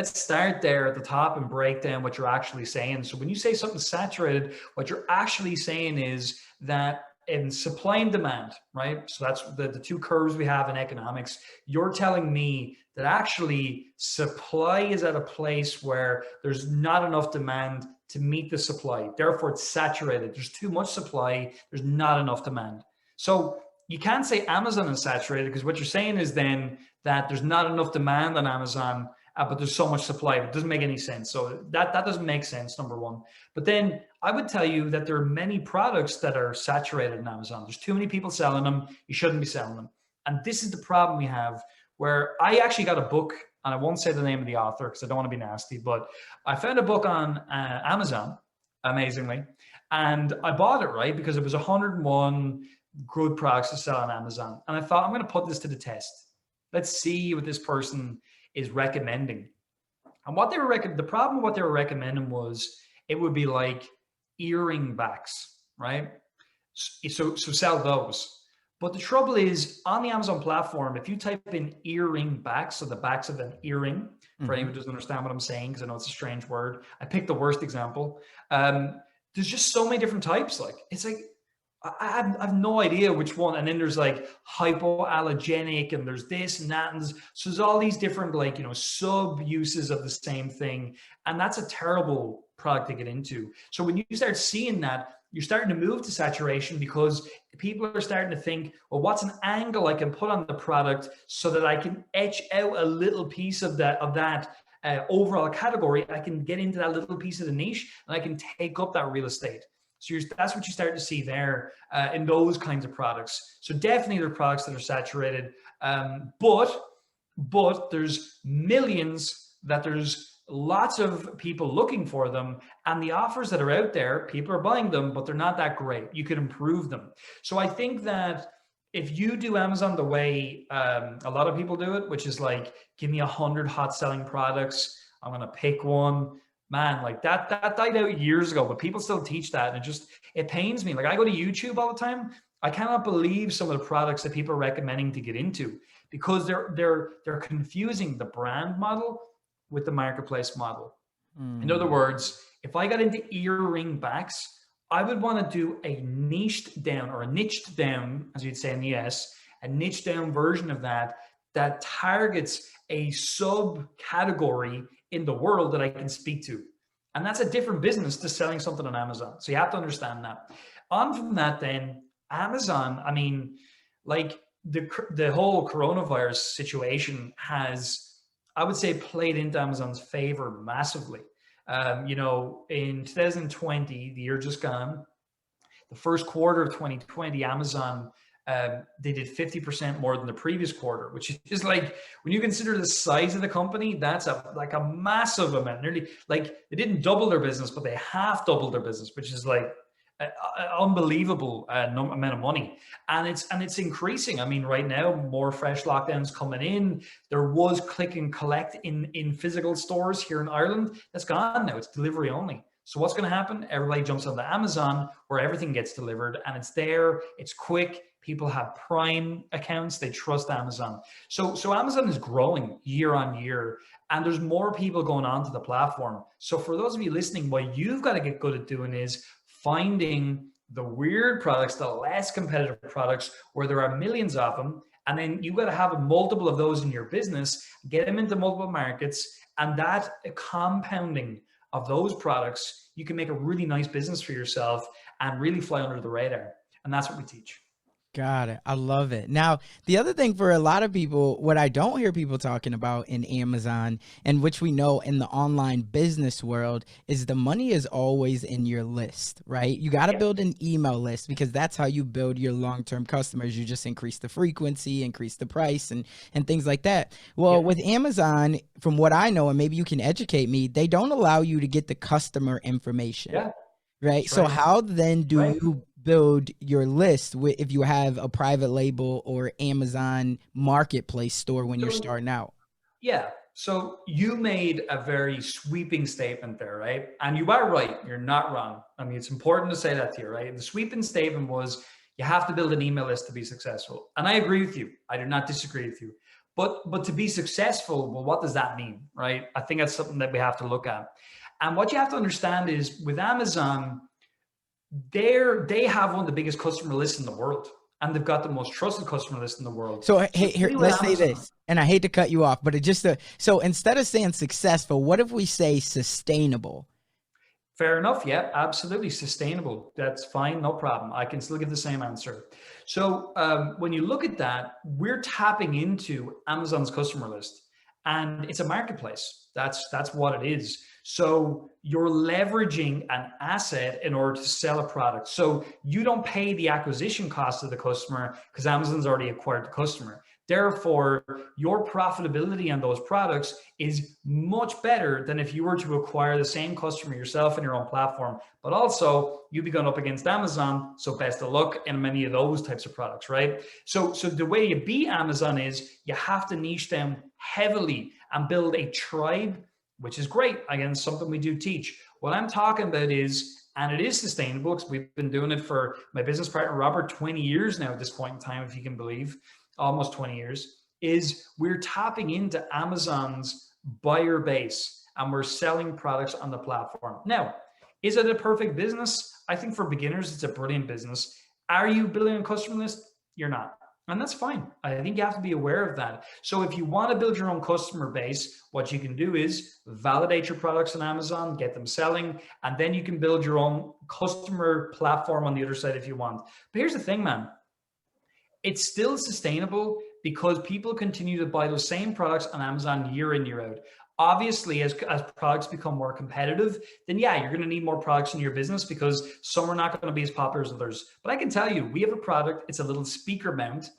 start there at the top and break down what you're actually saying. So when you say something's saturated, what you're actually saying is that in supply and demand, right? So that's the 2 curves we have in economics. You're telling me that actually supply is at a place where there's not enough demand to meet the supply. Therefore, it's saturated. There's too much supply. There's not enough demand. So you can't say Amazon is saturated, because what you're saying is then that there's not enough demand on Amazon, but there's so much supply. It doesn't make any sense. So that doesn't make sense, number one. But then I would tell you that there are many products that are saturated in Amazon. There's too many people selling them. You shouldn't be selling them. And this is the problem we have, where I actually got a book, and I won't say the name of the author because I don't want to be nasty, but I found a book on Amazon, amazingly. And I bought it, right, because it was 101 good products to sell on Amazon. And I thought, I'm going to put this to the test. Let's see what this person is recommending. And what they were the problem with what they were recommending was it would be like earring backs, right? So sell those. But the trouble is, on the Amazon platform, if you type in earring backs, so the backs of an earring, for anyone who doesn't understand what I'm saying, because I know it's a strange word, I picked the worst example. There's just so many different types. Like it's like I have no idea which one. And then there's like hypoallergenic, and there's this and that. And so there's all these different, like, you know, sub uses of the same thing. And that's a terrible product to get into. So when you start seeing that, you're starting to move to saturation because people are starting to think, well, what's an angle I can put on the product so that I can etch out a little piece of that overall category. I can get into that little piece of the niche and I can take up that real estate. So that's what you start to see there in those kinds of products. So definitely there are products that are saturated, but there's millions that there's lots of people looking for them, and the offers that are out there, people are buying them, but they're not that great. You could improve them. So I think that if you do Amazon the way a lot of people do it, which is like, give me 100 hot selling products, I'm gonna pick one, man, like that died out years ago, but people still teach that, and it pains me. Like, I go to YouTube all the time. I cannot believe some of the products that people are recommending to get into, because they're confusing the brand model with the marketplace model. In other words, if I got into earring backs, I would want to do a niched down, or a niched down, as you'd say in the US, a niched down version of that targets a subcategory in the world that I can speak to. And that's a different business to selling something on Amazon. So you have to understand that. On from that, then, Amazon, I mean, like, the whole coronavirus situation has, I would say, played into Amazon's favor massively. In 2020, the year just gone, the first quarter of 2020, Amazon, they did 50% more than the previous quarter, which is like, when you consider the size of the company, that's like a massive amount. Nearly, like, they didn't double their business, but they half doubled their business, which is like unbelievable amount of money, and it's increasing. I mean, right now, more fresh lockdowns coming in. There was click and collect in physical stores here in Ireland. That's gone now. It's delivery only. So what's going to happen? Everybody jumps onto Amazon, where everything gets delivered, and it's there. It's quick. People have Prime accounts. They trust Amazon. So Amazon is growing year on year, and there's more people going onto the platform. So for those of you listening, what you've got to get good at doing is finding the weird products, the less competitive products, where there are millions of them, and then you've got to have a multiple of those in your business, get them into multiple markets, and that compounding of those products, you can make a really nice business for yourself and really fly under the radar. And that's what we teach. Got it. I love it. Now, the other thing for a lot of people, what I don't hear people talking about in Amazon, and which we know in the online business world, is the money is always in your list, right? You got to build an email list, because that's how you build your long-term customers. You just increase the frequency, increase the price, and things like that. Well, with Amazon, from what I know, and maybe you can educate me, they don't allow you to get the customer information. Yeah. Right. So how then do you build your list if you have a private label or Amazon marketplace store when you're starting out? Yeah. So you made a very sweeping statement there, right? And you are right. You're not wrong. I mean, it's important to say that to you, right? The sweeping statement was, you have to build an email list to be successful. And I agree with you. I do not disagree with you. But to be successful, well, what does that mean, right? I think that's something that we have to look at. And what you have to understand is, with Amazon, they have one of the biggest customer lists in the world, and they've got the most trusted customer list in the world. So hey, here, let's say this, and I hate to cut you off, but so instead of saying successful, what if we say sustainable? Fair enough. Yeah, absolutely. Sustainable. That's fine. No problem. I can still give the same answer. So when you look at that, we're tapping into Amazon's customer list, and it's a marketplace. That's what it is. So you're leveraging an asset in order to sell a product. So you don't pay the acquisition cost of the customer, because Amazon's already acquired the customer. Therefore, your profitability on those products is much better than if you were to acquire the same customer yourself in your own platform. But also, you'd be going up against Amazon, so best of luck in many of those types of products, right? So the way you beat Amazon is, you have to niche them heavily and build a tribe, which is great. Again, something we do teach. What I'm talking about is, and it is sustainable, because we've been doing it for my business partner, Robert, 20 years now at this point in time, if you can believe, almost 20 years, is we're tapping into Amazon's buyer base, and we're selling products on the platform. Now, is it a perfect business? I think for beginners, it's a brilliant business. Are you building a customer list? You're not. And that's fine. I think you have to be aware of that. So if you want to build your own customer base, what you can do is validate your products on Amazon, get them selling, and then you can build your own customer platform on the other side if you want. But here's the thing, man. It's still sustainable because people continue to buy those same products on Amazon year in, year out. Obviously, as products become more competitive, then yeah, you're going to need more products in your business because some are not going to be as popular as others. But I can tell you, we have a product, it's a little speaker mount.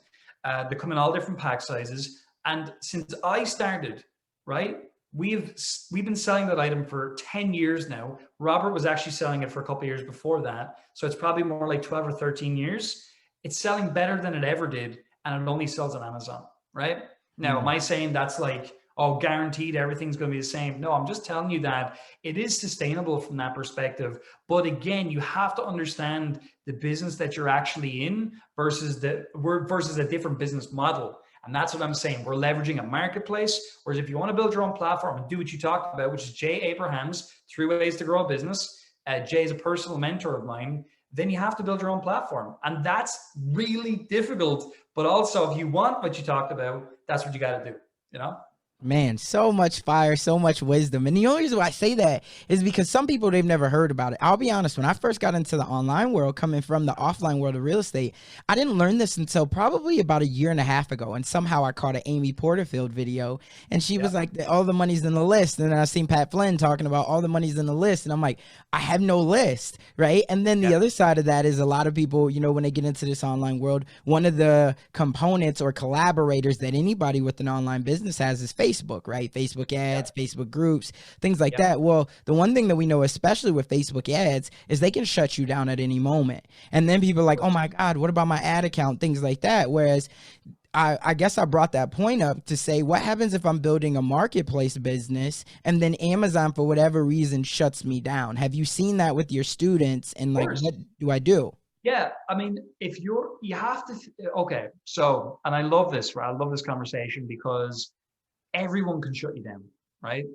They come in all different pack sizes. And since I started, right, we've been selling that item for 10 years now. Robert was actually selling it for a couple of years before that. So it's probably more like 12 or 13 years. It's selling better than it ever did, and it only sells on Amazon, right? Now, am I saying that's like, oh, guaranteed everything's going to be the same? No, I'm just telling you that it is sustainable from that perspective. But again, you have to understand the business that you're actually in versus a different business model. And that's what I'm saying. We're leveraging a marketplace. Whereas if you want to build your own platform and do what you talked about, which is Jay Abraham's 3 Ways to Grow a Business, Jay is a personal mentor of mine, then you have to build your own platform. And that's really difficult. But also, if you want what you talked about, that's what you got to do, you know? Man, so much fire, so much wisdom. And the only reason why I say that is because some people, they've never heard about it. I'll be honest, when I first got into the online world, coming from the offline world of real estate, I didn't learn this until probably about a year and a half ago. And somehow I caught an Amy Porterfield video, and she was like, all the money's in the list. And then I seen Pat Flynn talking about all the money's in the list. And I'm like, I have no list, right? And then the other side of that is a lot of people, you know, when they get into this online world, one of the components or collaborators that anybody with an online business has is Facebook, right? Facebook ads, Facebook groups, things like that. Well, the one thing that we know, especially with Facebook ads, is they can shut you down at any moment. And then people are like, oh my God, what about my ad account? Things like that. Whereas I guess I brought that point up to say, what happens if I'm building a marketplace business and then Amazon, for whatever reason, shuts me down? Have you seen that with your students? And like, what do I do? Yeah, I mean, if you have to, okay. So, and I love this, right? I love this conversation because everyone can shut you down, right?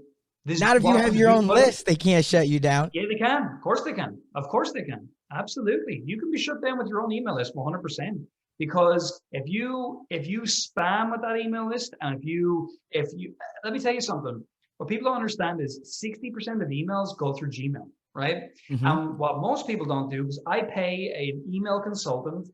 Not if you have your own list, they can't shut you down. Yeah, they can. Of course they can. Of course they can. Absolutely. You can be shut down with your own email list 100%. Because if you spam with that email list, and if you let me tell you something. What people don't understand is 60% of emails go through Gmail, right? And what most people don't do is I pay an email consultant,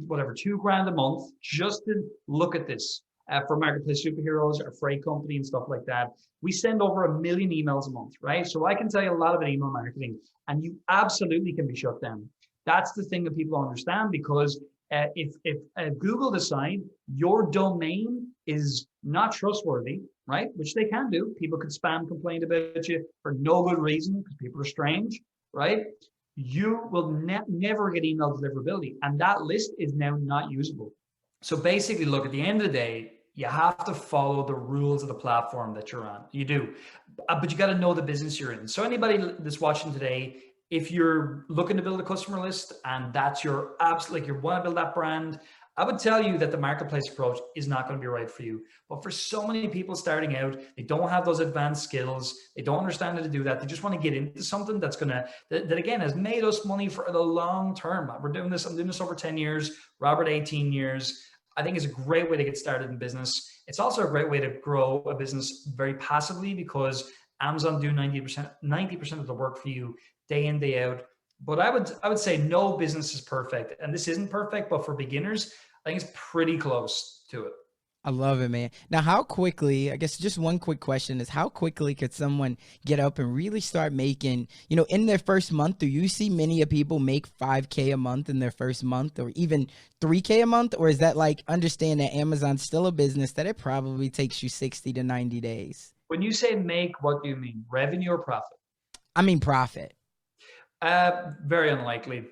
whatever, $2,000 a month just to look at this. For Marketplace Superheroes, our freight company and stuff like that. We send over 1 million emails a month, right? So I can tell you a lot about email marketing, and you absolutely can be shut down. That's the thing that people don't understand, because if Google decide your domain is not trustworthy, right, which they can do, people could spam complain about you for no good reason because people are strange, right? You will never get email deliverability, and that list is now not usable. So basically, look, at the end of the day, you have to follow the rules of the platform that you're on. You do, but you got to know the business you're in. So anybody that's watching today, if you're looking to build a customer list and that's your like you want to build that brand, I would tell you that the marketplace approach is not going to be right for you. But for so many people starting out, they don't have those advanced skills. They don't understand how to do that. They just want to get into something that's that again has made us money for the long term. I'm doing this over 10 years, Robert 18 years. I think it's a great way to get started in business. It's also a great way to grow a business very passively, because Amazon do 90% of the work for you day in, day out. But I would say no business is perfect. And this isn't perfect, but for beginners, I think it's pretty close to it. I love it, man. Now, how quickly, I guess just one quick question is, how quickly could someone get up and really start making, you know, in their first month? Do you see many of people make 5K a month in their first month, or even 3K a month? Or is that like, understand that Amazon's still a business that it probably takes you 60 to 90 days? When you say make, what do you mean? Revenue or profit? I mean, profit. Very unlikely.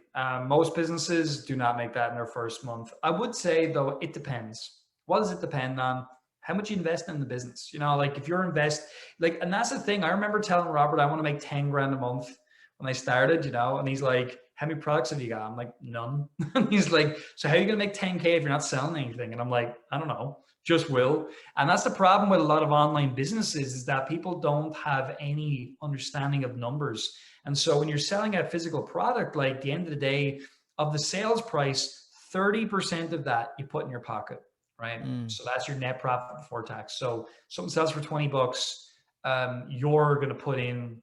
Most businesses do not make that in their first month. I would say, though, it depends. What does it depend on? How much you invest in the business? You know, like if you're and that's the thing. I remember telling Robert, I want to make 10 grand a month when I started, you know, and he's like, how many products have you got? I'm like, none. And he's like, so how are you going to make 10K if you're not selling anything? And I'm like, I don't know, just will. And that's the problem with a lot of online businesses, is that people don't have any understanding of numbers. And so when you're selling a physical product, like at the end of the day, of the sales price, 30% of that you put in your pocket, right? Mm. So that's your net profit before tax. So something sells for 20 bucks, you're going to put in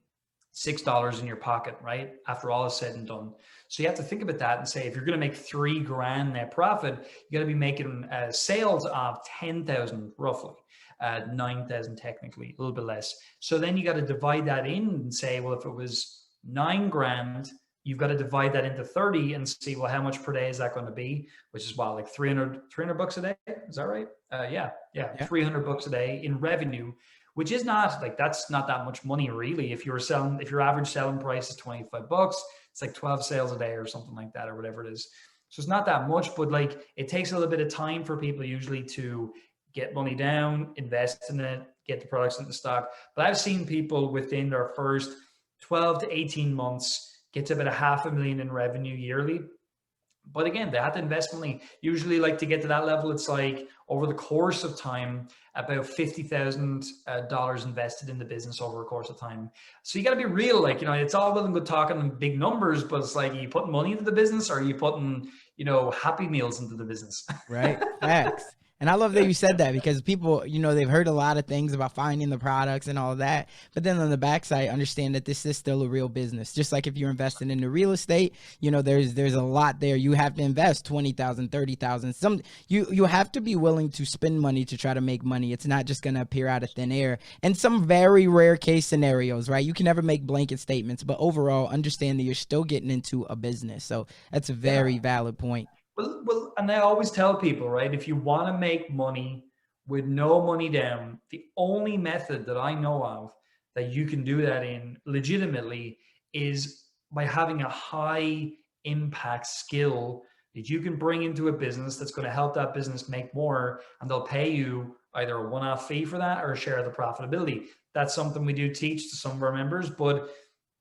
$6 in your pocket, right? After all is said and done. So you have to think about that and say, if you're going to make 3 grand net profit, you got to be making sales of 10,000 roughly, 9,000 technically, a little bit less. So then you got to divide that in and say, well, if it was 9 grand, you've got to divide that into 30 and see, well, how much per day is that going to be? Which is what, like 300 bucks a day? Is that right? Yeah, 300 bucks a day in revenue, which is not like, that's not that much money really. If you're selling, if your average selling price is 25 bucks, it's like 12 sales a day or something like that, or whatever it is. So it's not that much, but like it takes a little bit of time for people usually to get money down, invest in it, get the products into stock. But I've seen people within their first 12 to 18 months get to about $500,000 in revenue yearly. But again, they had to invest money. Usually, like to get to that level, it's like over the course of time, about $50,000 invested in the business over a course of time. So you got to be real. Like, it's all well and good talking big numbers, but it's like, are you putting money into the business, or are you putting, Happy Meals into the business? Right. Facts. And I love that you said that, because people, they've heard a lot of things about finding the products and all that. But then on the backside, understand that this is still a real business. Just like if you're investing in the real estate, there's a lot there. You have to invest 20,000, 30,000. You have to be willing to spend money to try to make money. It's not just going to appear out of thin air. And some very rare case scenarios, right? You can never make blanket statements, but overall, understand that you're still getting into a business. So that's a very valid point. Well, and I always tell people, right, if you want to make money with no money down, the only method that I know of that you can do that in legitimately is by having a high impact skill that you can bring into a business that's going to help that business make more, and they'll pay you either a one-off fee for that or a share of the profitability. That's something we do teach to some of our members, but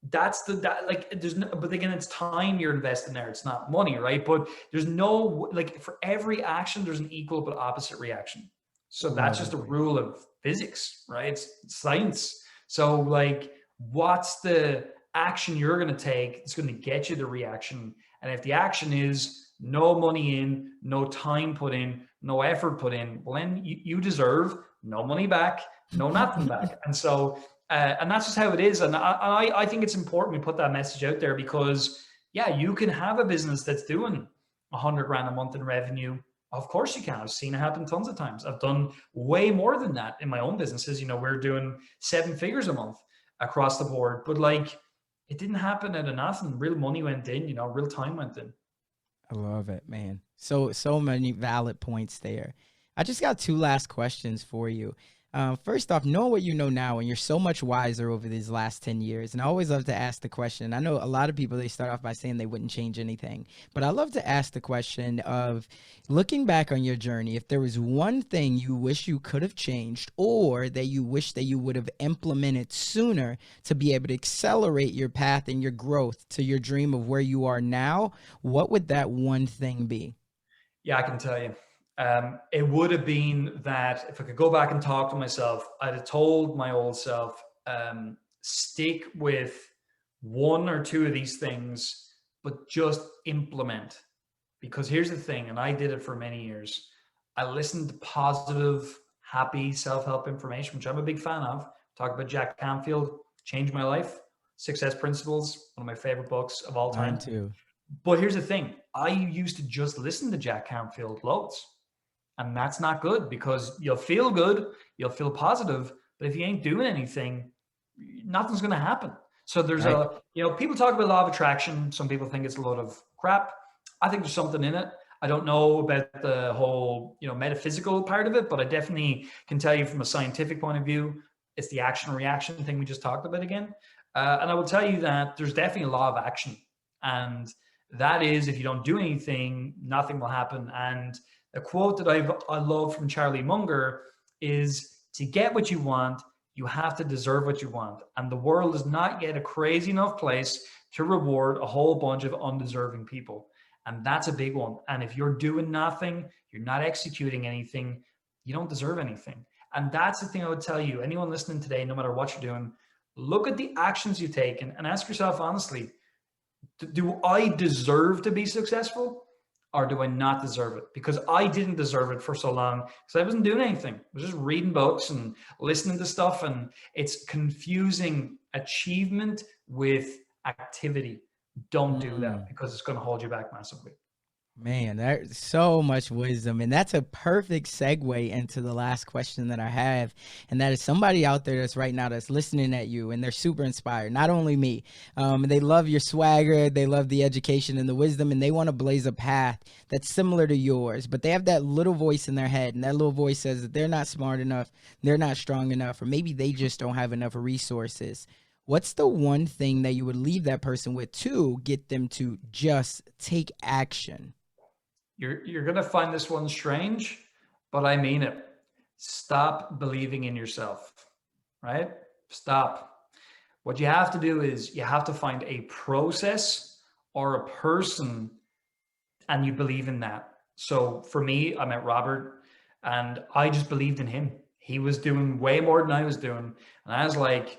but again, it's time you're investing there. It's not money, right? But there's no, like, for every action, there's an equal but opposite reaction. So that's just a rule of physics, right? It's science. So like, what's the action you're going to take that's going to get you the reaction? And if the action is no money in, no time put in, no effort put in, well, then you deserve no money back, no nothing back. And so, and that's just how it is. And I think it's important we put that message out there, because yeah, you can have a business that's doing 100 grand a month in revenue. Of course you can. I've seen it happen tons of times. I've done way more than that in my own businesses. We're doing 7 figures a month across the board, but like, it didn't happen out of nothing. Real money went in, real time went in. I love it, man. So many valid points there. I just got 2 last questions for you. First off, know what you know now, and you're so much wiser over these last 10 years. And I always love to ask the question. I know a lot of people, they start off by saying they wouldn't change anything, but I love to ask the question of, looking back on your journey, if there was one thing you wish you could have changed, or that you wish that you would have implemented sooner to be able to accelerate your path and your growth to your dream of where you are now, what would that one thing be? Yeah, I can tell you. It would have been that if I could go back and talk to myself, I'd have told my old self, stick with 1 or 2 of these things, but just implement. Because here's the thing, and I did it for many years. I listened to positive, happy self-help information, which I'm a big fan of. Talk about Jack Canfield, changed my life. Success Principles, one of my favorite books of all time. Mine too. But here's the thing. I used to just listen to Jack Canfield loads. And that's not good, because you'll feel good, you'll feel positive, but if you ain't doing anything, nothing's going to happen. So there's people talk about law of attraction. Some people think it's a load of crap. I think there's something in it. I don't know about the whole, metaphysical part of it, but I definitely can tell you from a scientific point of view, it's the action reaction thing we just talked about again. And I will tell you that there's definitely a law of action. And that is, if you don't do anything, nothing will happen. And a quote that I love from Charlie Munger is, to get what you want, you have to deserve what you want. And the world is not yet a crazy enough place to reward a whole bunch of undeserving people. And that's a big one. And if you're doing nothing, you're not executing anything, you don't deserve anything. And that's the thing I would tell you, anyone listening today, no matter what you're doing, look at the actions you've taken and ask yourself honestly, do I deserve to be successful? or do I not deserve it? Because I didn't deserve it for so long because I wasn't doing anything. I was just reading books and listening to stuff, and it's confusing achievement with activity. Don't do that because it's going to hold you back massively. Man, there's so much wisdom. And that's a perfect segue into the last question that I have. And that is somebody out there that's right now that's listening at you and they're super inspired. Not only me, they love your swagger, they love the education and the wisdom, and they want to blaze a path that's similar to yours. But they have that little voice in their head, and that little voice says that they're not smart enough, they're not strong enough, or maybe they just don't have enough resources. What's the one thing that you would leave that person with to get them to just take action? You're going to find this one strange, but I mean it. Stop believing in yourself, right? Stop. What you have to do is you have to find a process or a person, and you believe in that. So for me, I met Robert and I just believed in him. He was doing way more than I was doing. And I was like,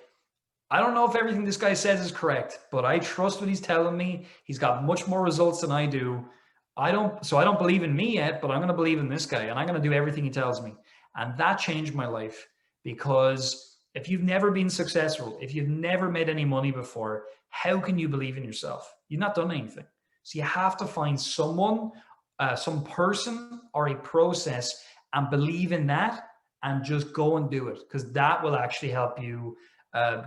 I don't know if everything this guy says is correct, but I trust what he's telling me. He's got much more results than I do. I don't believe in me yet, but I'm going to believe in this guy and I'm going to do everything he tells me. And that changed my life, because if you've never been successful, if you've never made any money before, how can you believe in yourself? You've not done anything. So you have to find someone, some person or a process, and believe in that and just go and do it, because that will actually help you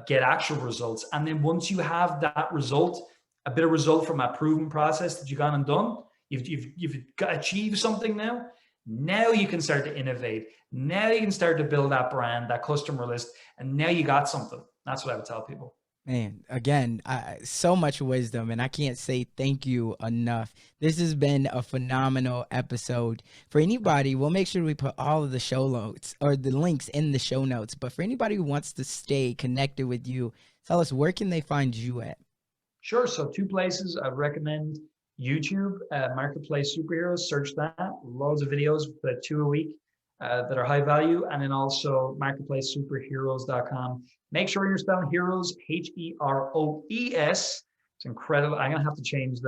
get actual results. And then once you have that result, a bit of result from a proven process that you've gone and done, you've achieved something now. Now you can start to innovate. Now you can start to build that brand, that customer list, and now you got something. That's what I would tell people. Man, again, so much wisdom, and I can't say thank you enough. This has been a phenomenal episode. For anybody, we'll make sure we put all of the show notes or the links in the show notes. But for anybody who wants to stay connected with you, tell us, where can they find you at? Sure. So 2 places I'd recommend: YouTube, Marketplace Superheroes. Search that. Loads of videos, but 2 a week that are high value. And then also marketplacesuperheroes.com. Make sure you're spelling heroes, Heroes. It's incredible. I'm going to have to change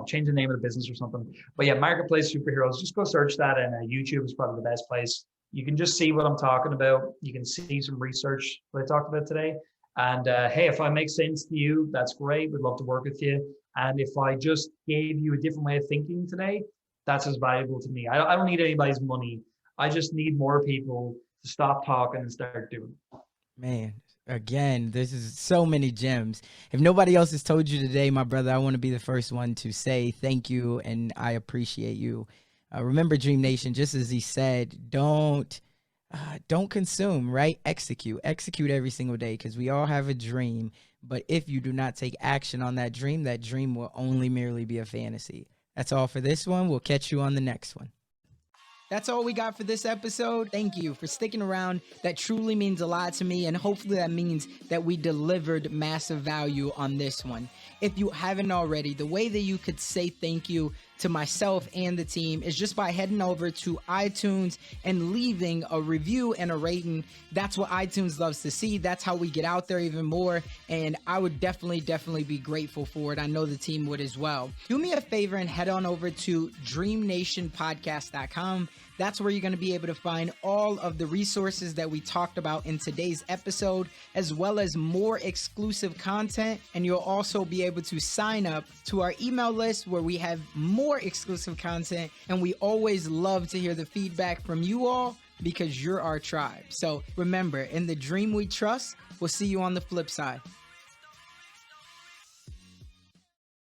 change the name of the business or something. But yeah, Marketplace Superheroes, just go search that. And YouTube is probably the best place. You can just see what I'm talking about. You can see some research that I talked about today. And hey, if I make sense to you, that's great. We'd love to work with you. And if I just gave you a different way of thinking today, that's as valuable to me. I don't need anybody's money. I just need more people to stop talking and start doing. Man, again, this is so many gems. If nobody else has told you today, my brother, I want to be the first one to say thank you, and I appreciate you. Remember, DreamNation, just as he said, don't consume, right? Execute every single day, because we all have a dream. But if you do not take action on that dream will only merely be a fantasy. That's all for this one. We'll catch you on the next one. That's all we got for this episode. Thank you for sticking around. That truly means a lot to me, and hopefully that means that we delivered massive value on this one. If you haven't already, the way that you could say thank you to myself and the team is just by heading over to iTunes and leaving a review and a rating. That's what iTunes loves to see. That's how we get out there even more, and I would definitely be grateful for it. I know the team would as well. Do me a favor and head on over to DreamNationPodcast.com. That's where you're going to be able to find all of the resources that we talked about in today's episode, as well as more exclusive content. And you'll also be able to sign up to our email list where we have more exclusive content. And we always love to hear the feedback from you all, because you're our tribe. So remember, in the dream we trust, we'll see you on the flip side.